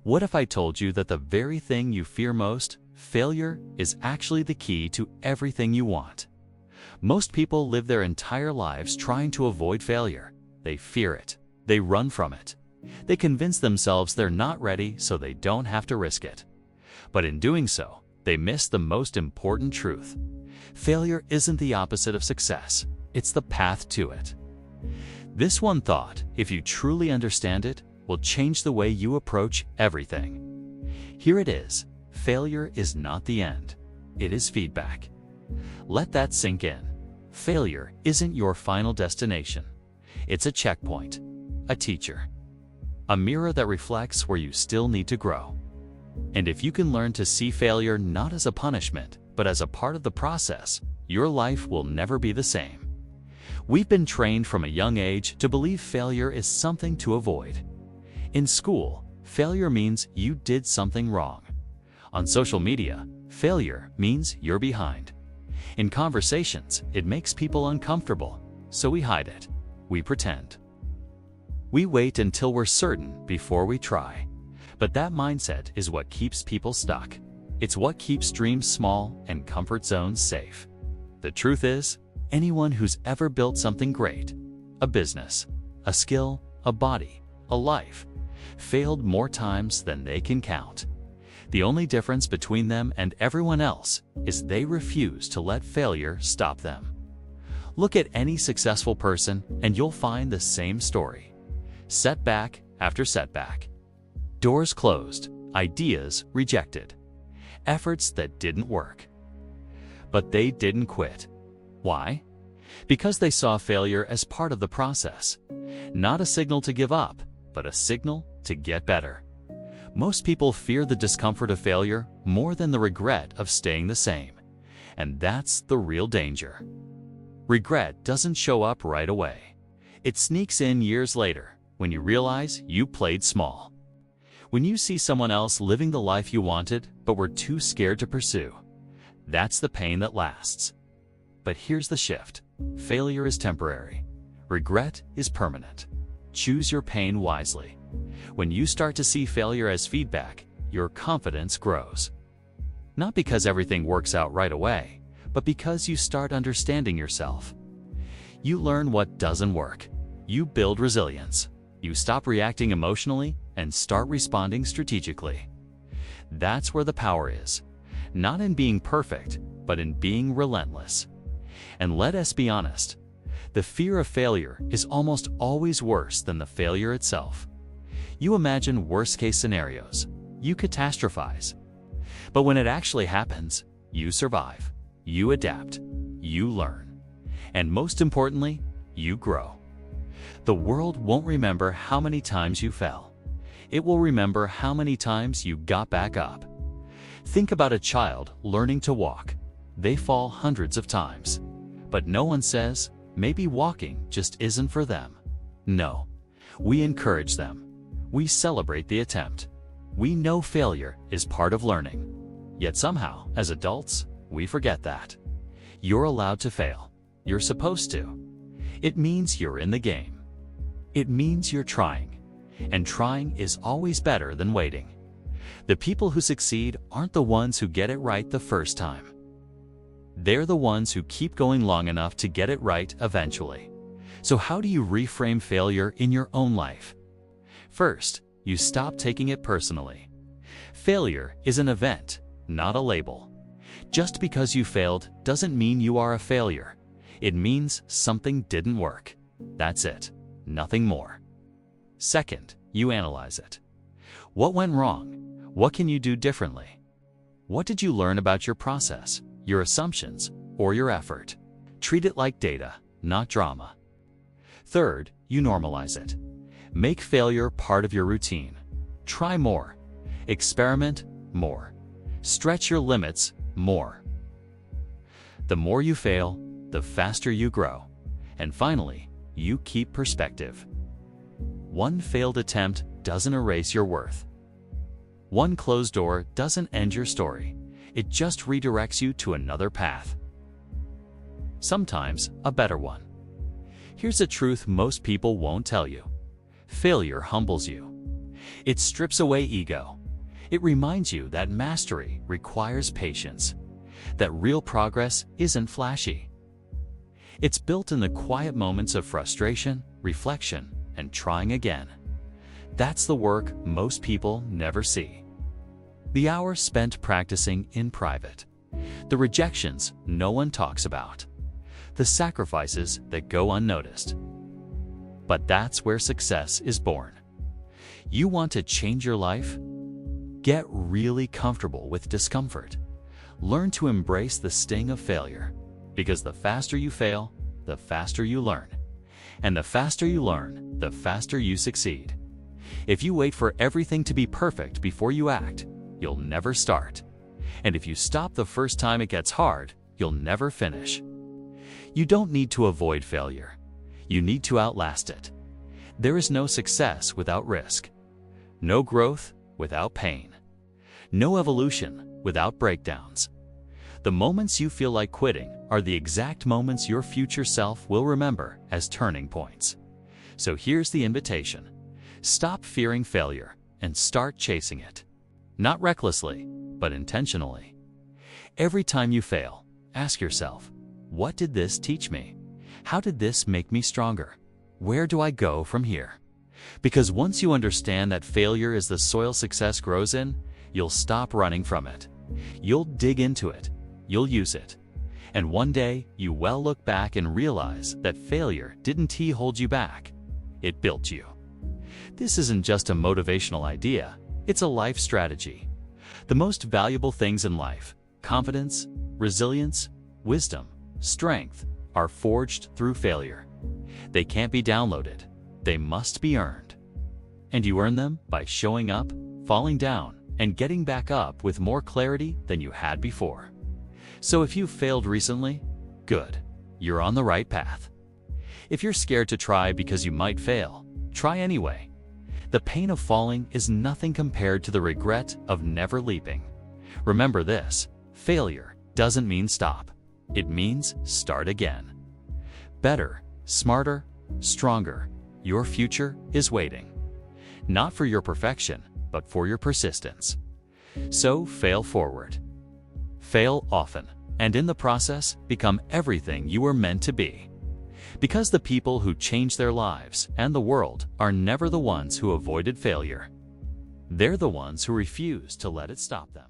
What if I told you that the very thing you fear most, failure, is actually the key to everything you want? Most people live their entire lives trying to avoid failure. They fear it. They run from it. They convince themselves they're not ready so they don't have to risk it. But in doing so, they miss the most important truth. Failure isn't the opposite of success. It's the path to it. This one thought, if you truly understand it, will change the way you approach everything. Here it is. Failure is not the end. It is feedback. Let that sink in. Failure isn't your final destination. It's a checkpoint, a teacher, a mirror that reflects where you still need to grow. And if you can learn to see failure not as a punishment, but as a part of the process, your life will never be the same. We've been trained from a young age to believe failure is something to avoid. In school, failure means you did something wrong. On social media, failure means you're behind. In conversations, it makes people uncomfortable, so we hide it. We pretend. We wait until we're certain before we try. But that mindset is what keeps people stuck. It's what keeps dreams small and comfort zones safe. The truth is, anyone who's ever built something great, a business, a skill, a body, a life, failed more times than they can count. The only difference between them and everyone else is they refuse to let failure stop them. Look at any successful person and you'll find the same story. Setback after setback. Doors closed, ideas rejected, efforts that didn't work. But they didn't quit. Why? Because they saw failure as part of the process. Not a signal to give up, but a signal to get better. Most people fear the discomfort of failure more than the regret of staying the same. And that's the real danger. Regret doesn't show up right away. It sneaks in years later when you realize you played small. When you see someone else living the life you wanted but were too scared to pursue. That's the pain that lasts. But here's the shift. Failure is temporary. Regret is permanent. Choose your pain wisely. When you start to see failure as feedback, your confidence grows. Not because everything works out right away, but because you start understanding yourself. You learn what doesn't work. You build resilience. You stop reacting emotionally and start responding strategically. That's where the power is. Not in being perfect, but in being relentless. And let us be honest, the fear of failure is almost always worse than the failure itself. You imagine worst-case scenarios. You catastrophize. But when it actually happens, you survive. You adapt. You learn. And most importantly, you grow. The world won't remember how many times you fell. It will remember how many times you got back up. Think about a child learning to walk. They fall hundreds of times. But no one says, maybe walking just isn't for them. No, we encourage them. We celebrate the attempt. We know failure is part of learning. Yet somehow, as adults, we forget that. You're allowed to fail. You're supposed to. It means you're in the game. It means you're trying. And trying is always better than waiting. The people who succeed aren't the ones who get it right the first time. They're the ones who keep going long enough to get it right eventually. So how do you reframe failure in your own life? First, you stop taking it personally. Failure is an event, not a label. Just because you failed doesn't mean you are a failure. It means something didn't work. That's it. Nothing more. Second, you analyze it. What went wrong? What can you do differently? What did you learn about your process, your assumptions, or your effort? Treat it like data, not drama. Third, you normalize it. Make failure part of your routine. Try more. Experiment more. Stretch your limits more. The more you fail, the faster you grow. And finally, you keep perspective. One failed attempt doesn't erase your worth. One closed door doesn't end your story. It just redirects you to another path. Sometimes a better one. Here's a truth most people won't tell you. Failure humbles you. It strips away ego. It reminds you that mastery requires patience, that real progress isn't flashy. It's built in the quiet moments of frustration, reflection, and trying again. That's the work most people never see. The hours spent practicing in private, the rejections no one talks about, the sacrifices that go unnoticed. But that's where success is born. You want to change your life? Get really comfortable with discomfort. Learn to embrace the sting of failure, because the faster you fail, the faster you learn. And the faster you learn, the faster you succeed. If you wait for everything to be perfect before you act, you'll never start. And if you stop the first time it gets hard, you'll never finish. You don't need to avoid failure. You need to outlast it. There is no success without risk, no growth without pain, no evolution without breakdowns. The moments you feel like quitting are the exact moments your future self will remember as turning points. So here's the invitation. Stop fearing failure and start chasing it. Not recklessly, but intentionally. Every time you fail, ask yourself, what did this teach me? How did this make me stronger? Where do I go from here? Because once you understand that failure is the soil success grows in, you'll stop running from it. You'll dig into it. You'll use it. And one day, you will look back and realize that failure didn't hold you back. It built you. This isn't just a motivational idea. It's a life strategy. The most valuable things in life, confidence, resilience, wisdom, strength, are forged through failure. They can't be downloaded. They must be earned. And you earn them by showing up, falling down, and getting back up with more clarity than you had before. So if you've failed recently, good. You're on the right path. If you're scared to try because you might fail, try anyway. The pain of falling is nothing compared to the regret of never leaping. Remember this, failure doesn't mean stop. It means start again. Better, smarter, stronger. Your future is waiting. Not for your perfection, but for your persistence. So fail forward. Fail often, and in the process, become everything you were meant to be. Because the people who change their lives and the world are never the ones who avoided failure. They're the ones who refuse to let it stop them.